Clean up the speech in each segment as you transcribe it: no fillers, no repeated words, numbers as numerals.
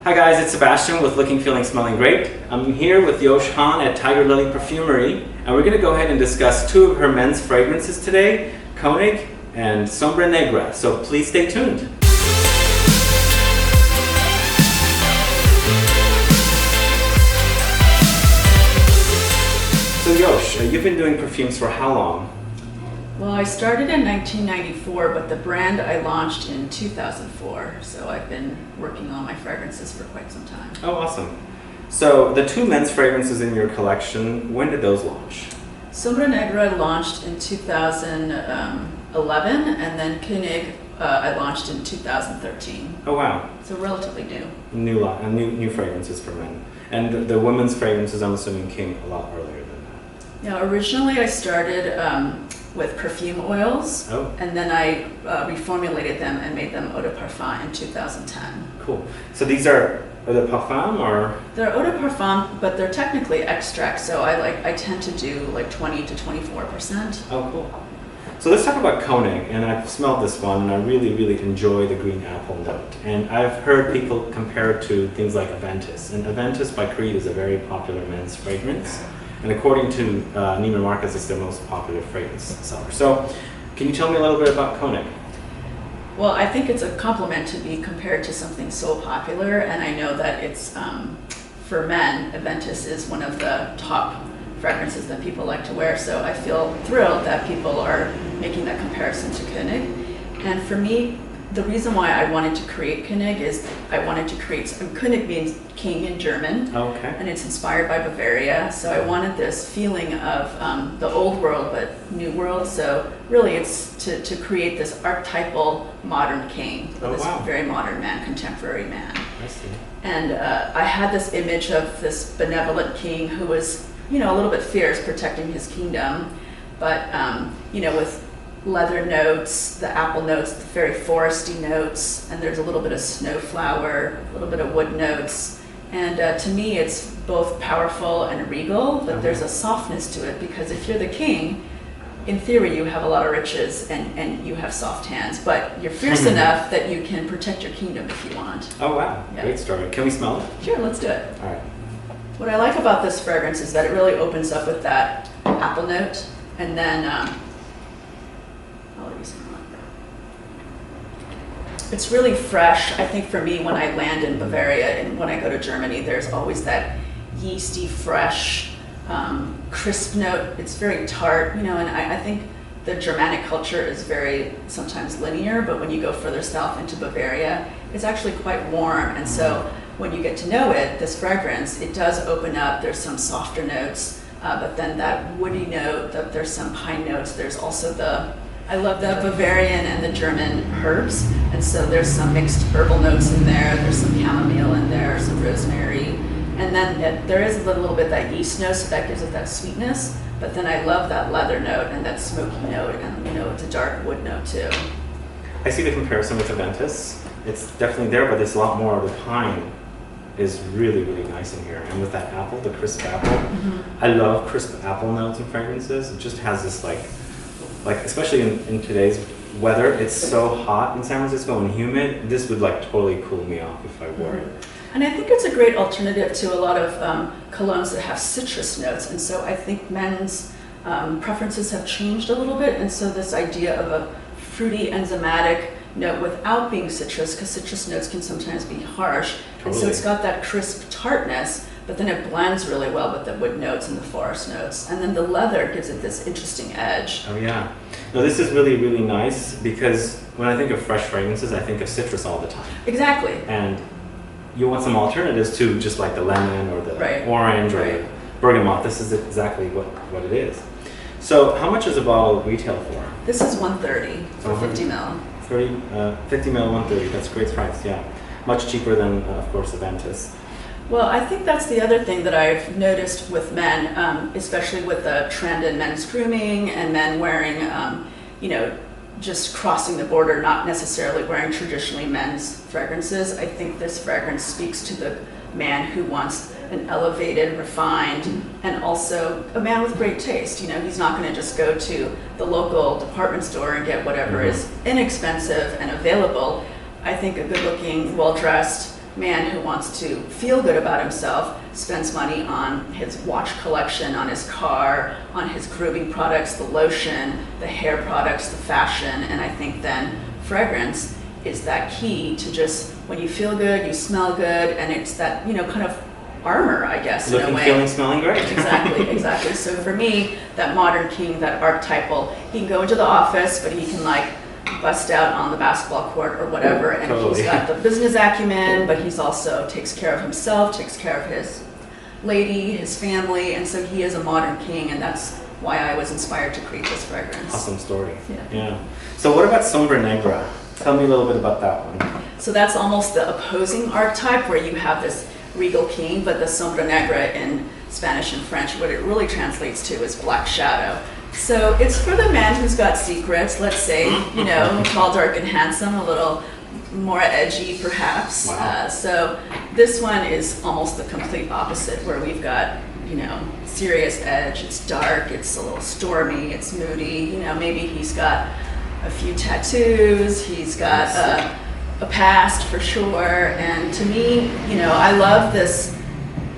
Hi guys, it's Sebastian with Looking, Feeling, Smelling Great. I'm here with Yosh Han at Tiger Lily Perfumery, and we're going to go ahead and discuss two of her men's fragrances today, Konig and Sombre Negra. So please stay tuned. So Yosh, you've been doing perfumes for how long? Well, I started in 1994, but the brand I launched in 2004, so I've been working on my fragrances for quite some time. Oh, awesome. So the two men's fragrances in your collection, when did those launch? Sombre Negra launched in 2011, and then Konig I launched in 2013. Oh wow. So relatively new. New fragrances for men. And the women's fragrances, I'm assuming, came a lot earlier than that. Yeah, originally I started with perfume oils, and then I reformulated them and made them eau de parfum in 2010. Cool. So these are eau de parfum, or? They're eau de parfum, but they're technically extract, so I tend to do like 20 to 24%. Oh, cool. So let's talk about Konig, and I've smelled this one, and I really enjoy the green apple note. And I've heard people compare it to things like Aventus, and Aventus by Creed is a very popular men's fragrance. And according to Neiman Marcus, it's their most popular fragrance seller. So, can you tell me a little bit about Konig? Well, I think it's a compliment to be compared to something so popular, and I know that it's, for men, Aventus is one of the top fragrances that people like to wear, so I feel thrilled that people are making that comparison to Konig. And for me, the reason why I wanted to create Konig is I wanted to create, Konig means king in German, and it's inspired by Bavaria, so I wanted this feeling of the old world but new world, so really it's to create this archetypal modern king, this very modern man, contemporary man. I see. And I had this image of this benevolent king who was, you know, a little bit fierce, protecting his kingdom, but, you know, with leather notes, the apple notes, the very foresty notes, and there's a little bit of snowflower, a little bit of wood notes. And to me, it's both powerful and regal, but there's a softness to it, because if you're the king, in theory, you have a lot of riches and you have soft hands, but you're fierce enough that you can protect your kingdom if you want. Oh wow, great story. Can we smell it? Sure, let's do it. All right. What I like about this fragrance is that it really opens up with that apple note, and then it's really fresh. I think for me, when I land in Bavaria and when I go to Germany, there's always that yeasty, fresh, crisp note. It's very tart, you know, and I think the Germanic culture is very sometimes linear, but when you go further south into Bavaria, it's actually quite warm. And so when you get to know it, this fragrance, it does open up. There's some softer notes, but then that woody note, there's some pine notes. There's also I love the Bavarian and the German herbs, and so there's some mixed herbal notes in there, there's some chamomile in there, some rosemary, and then there is a little bit that yeast note, so that gives it that sweetness, but then I love that leather note and that smoky note, and you know, it's a dark wood note too. I see the comparison with Aventus. It's definitely there, but there's a lot more. The pine is really nice in here, and with that apple, the crisp apple. I love crisp apple notes in fragrances. It just has this like especially in today's weather, it's so hot in San Francisco and humid, this would like totally cool me off if I wore it. And I think it's a great alternative to a lot of colognes that have citrus notes, and so I think men's preferences have changed a little bit, and so this idea of a fruity enzymatic note without being citrus, because citrus notes can sometimes be harsh, and so it's got that crisp tartness, but then it blends really well with the wood notes and the forest notes. And then the leather gives it this interesting edge. Oh yeah. No, this is really nice, because when I think of fresh fragrances, I think of citrus all the time. Exactly. And you want some alternatives to just like the lemon or the orange or the bergamot. This is exactly what it is. So how much does a bottle retail for? This is $130 for 50 ml. 50 ml, $130. That's a great price, yeah. Much cheaper than, of course, Aventus. Well, I think that's the other thing that I've noticed with men, especially with the trend in men's grooming and men wearing, you know, just crossing the border, not necessarily wearing traditionally men's fragrances. I think this fragrance speaks to the man who wants an elevated, refined, and also a man with great taste. You know, he's not going to just go to the local department store and get whatever is inexpensive and available. I think a good-looking, well-dressed, man who wants to feel good about himself spends money on his watch collection, on his car, on his grooming products, the lotion, the hair products, the fashion, and I think then fragrance is that key to just, when you feel good, you smell good, and it's that, kind of armor, I guess, Looking, in a way. feeling, smelling great. Exactly. So for me, that modern king, that archetypal, he can go into the office, but he can bust out on the basketball court or whatever, and Totally. he's got the business acumen, but he's also takes care of himself, takes care of his lady, his family, and so he is a modern king, and that's why I was inspired to create this fragrance. Awesome story. Yeah. So what about Sombre Negra? Tell me a little bit about that one. So that's almost the opposing archetype, where you have this regal king, but the Sombre Negra in Spanish and French, what it really translates to is black shadow. So it's for the man who's got secrets, let's say, tall, dark, and handsome, a little more edgy perhaps. Wow. So this one is almost the complete opposite, where we've got, serious edge, it's dark, it's a little stormy, it's moody, maybe he's got a few tattoos, he's got a past for sure, and to me, I love this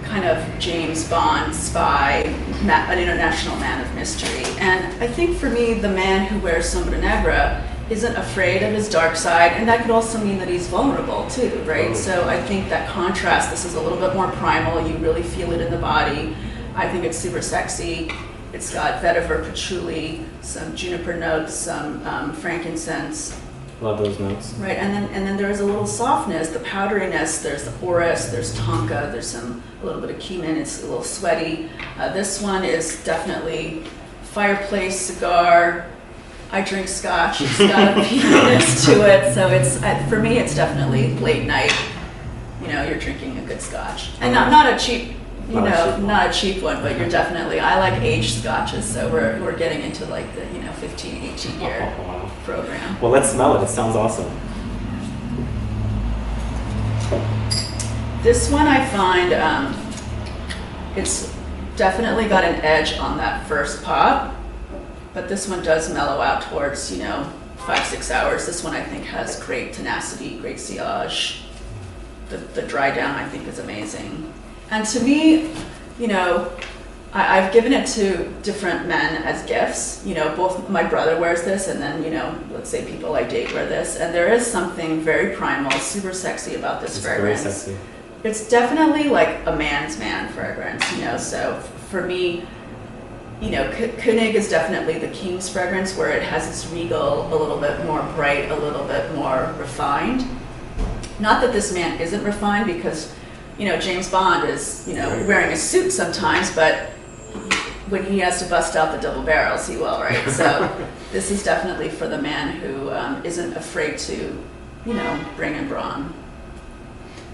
kind of James Bond spy, an international man of mystery. And I think for me, the man who wears Sombre Negra isn't afraid of his dark side, and that could also mean that he's vulnerable too, right? So I think that contrast, this is a little bit more primal, you really feel it in the body. I think it's super sexy. It's got vetiver, patchouli, some juniper notes, some frankincense. Love those notes. Right, and then there's a little softness, the powderiness, there's the orris, there's tonka, there's a little bit of cumin, it's a little sweaty. This one is definitely fireplace, cigar. I drink scotch, it's got a peatiness to it, so for me it's definitely late night, you're drinking a good scotch. And not a cheap, not a cheap one, but you're definitely, I like aged scotches, so we're getting into the 15, 18 year program. Well, let's smell it. It sounds awesome. This one I find it's definitely got an edge on that first pop, but this one does mellow out towards 5-6 hours. This one I think has great tenacity, great sillage. The dry down I think is amazing. And to me, I've given it to different men as gifts. Both my brother wears this, and then, let's say people I date wear this. And there is something very primal, super sexy about this fragrance. Very sexy. It's definitely like a man's man fragrance, So for me, Konig is definitely the king's fragrance, where it has this regal, a little bit more bright, a little bit more refined. Not that this man isn't refined, because James Bond is, wearing a suit sometimes, but when he has to bust out the double barrels, he will, right? So this is definitely for the man who isn't afraid to, bring in brawn.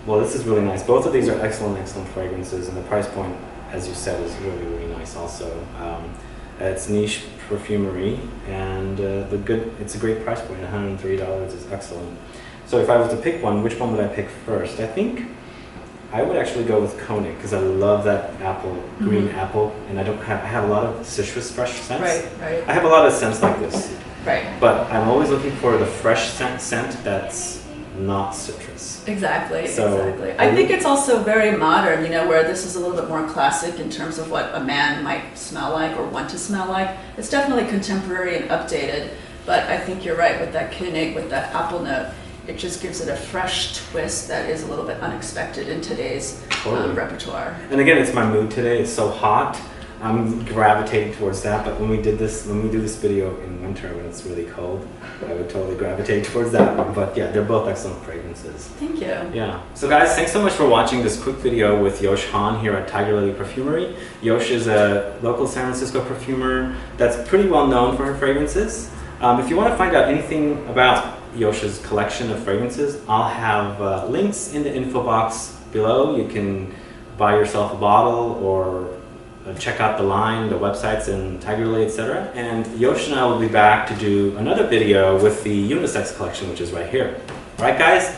Well, this is really nice. Both of these are excellent fragrances, and the price point, as you said, is really, really nice also. It's niche perfumery, and it's a great price point. $103 is excellent. So if I was to pick one, which one would I pick first? I think I would actually go with Konig, because I love that apple, green apple, and I have a lot of citrus fresh scents. Right. I have a lot of scents like this. Right. But I'm always looking for the fresh scent that's not citrus. Exactly. Exactly. I think it's also very modern, where this is a little bit more classic in terms of what a man might smell like or want to smell like. It's definitely contemporary and updated, but I think you're right with that Konig, with that apple note. It just gives it a fresh twist that is a little bit unexpected in today's repertoire. And again, it's my mood today. It's so hot. I'm gravitating towards that. But when we do this video in winter when it's really cold, I would totally gravitate towards that one. But yeah, they're both excellent fragrances. Thank you. Yeah. So guys, thanks so much for watching this quick video with Yosh Han here at Tiger Lily Perfumery. Yosh is a local San Francisco perfumer that's pretty well known for her fragrances. If you want to find out anything about Yosh's collection of fragrances, I'll have links in the info box below. You can buy yourself a bottle or check out the line, the websites in Tiger Lily, etc. And Yosh and I will be back to do another video with the unisex collection, which is right here. Alright guys,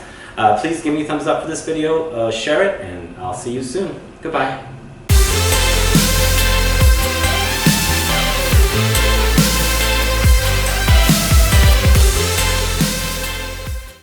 please give me a thumbs up for this video, share it, and I'll see you soon. Goodbye.